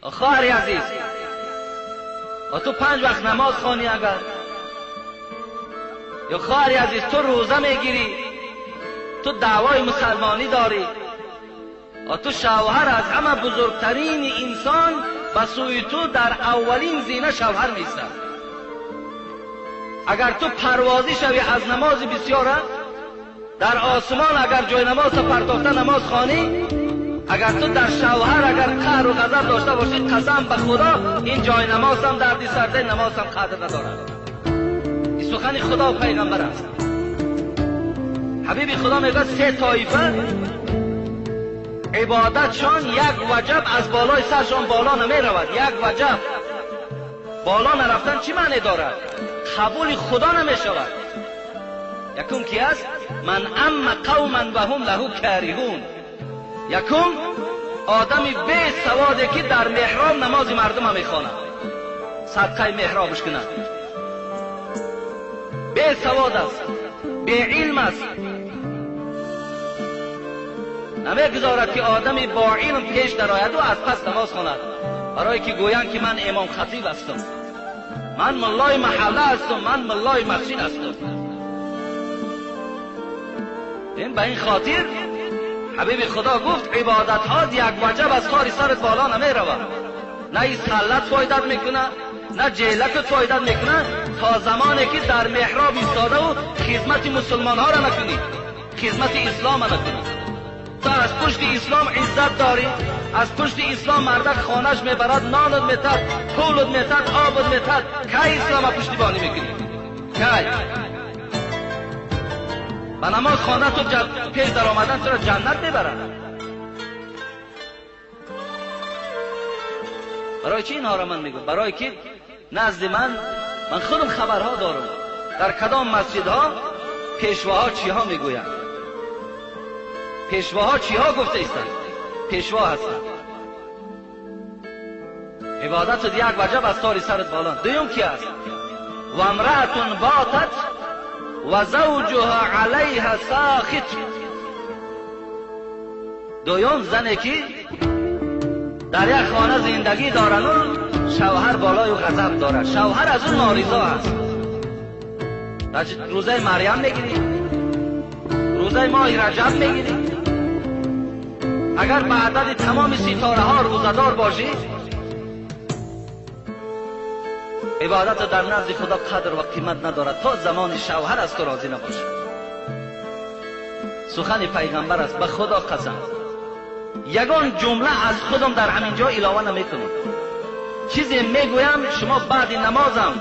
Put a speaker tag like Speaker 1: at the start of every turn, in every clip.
Speaker 1: خواهر عزیز، و تو 5 وقت نماز خوانی اگر، یا خواهر عزیز تو روزه میگیری، تو دعوای مسلمانی داری، و تو شوهر از همه بزرگترین انسان به سوی تو در اولین زینه شوهر میسته. اگر تو پروازی شوی از نماز بسیاره در آسمان، اگر جای نماز پرداخته نماز خوانی، اگر تو در شوهر اگر قهر و غضب داشته باشی، قسم به خدا این جای نماز هم دردی سرده، نماز هم قدر ندارد. این سخن خدا و پیغمبر است. حبیب خدا میگه 3 طایفه عبادتشان یک وجب از بالای سرشان بالا نمی رود. یک وجب بالا نرفتن چی معنی دارد؟ قبول خدا نمی شود. یکم کی است؟ من ام قوما و هم له کارهون. یکم آدمی بی سواده که در محراب نماز مردم هم میخواند، صدقه محرابش کنند، بی سواد است، بی علم است. نمیگذارد که آدمی با علم پیش درآید و از پس نماز خواند، برای که گویند که من امام خطیب هستم، من ملای محله هستم، من ملای مسجد هستم. این به این خاطر حبیب خدا گفت عبادت ها یک وجب از کار سرت بالا نمی رود. نه این سلت فایدت میکنه، نه جیلت فایدت میکنه، تا زمانی که در محراب ایستاده و خدمت مسلمان ها را نکنی، خدمت اسلام را نکنی. تو از پشت اسلام عزت داری، از پشت اسلام مردک خانش میبرد، نانت میتد، پولت میتد، آبت میتد، که اسلام پشتیبانی میکنی؟ که و نماز خانه تو پیش در آمدن تو را جنت میبرد. برای چی اینها را من میگم؟ برای که نزد من خودم خبرها دارم در کدام مسجدها پیشواها چی ها میگویند، پیشواها چی ها گفته ایستند، پیشوا هستند. عبادت یک وجب از تار سرت بالا. دویم کی است؟ و امرأة باتت و زوجها علیها ساخط. دویم زنی که در یک خانه زندگی دارن و شوهر بالای و غضب دارد، شوهر از اون نارضا است. روزه مریم میگیری، روزه ماه رجب میگیری، اگر به عدد تمام ستاره ها روزدار باشی، عبادت در نزد خدا قدر و قیمت ندارد تا زمان شوهر از تو راضی نباشه. سخن پیغمبر است، به خدا قسم یگان جمله از خودم در همین جا علاوه نمیکنم. چیزی میگویم شما بعد نمازم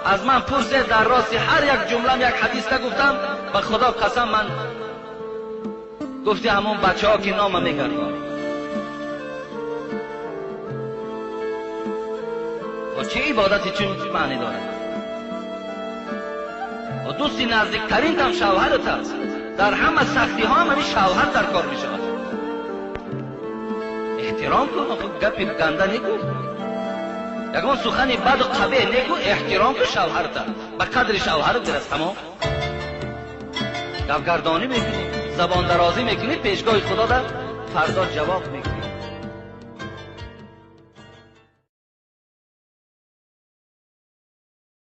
Speaker 1: از من پرسید، در راست هر یک جمله یک حدیث نگفتم، به خدا قسم من گفتی همون بچه ها که نام میگردن. و چه عبادتی چون معنی داره؟ و دوستی نزدیکترین هم شوهرت است. در همه سختی ها هم شوهر در کار می شود. احترام کن، خود گپی گنده نگو، یکمان سخنی بد و قبیح نگو، احترام کن شوهرت، به قدر شوهرت برس. تمام گپ گردانی میکنی، زبان درازی میکنی، پیشگاه خدا در فردا جواب میکنی.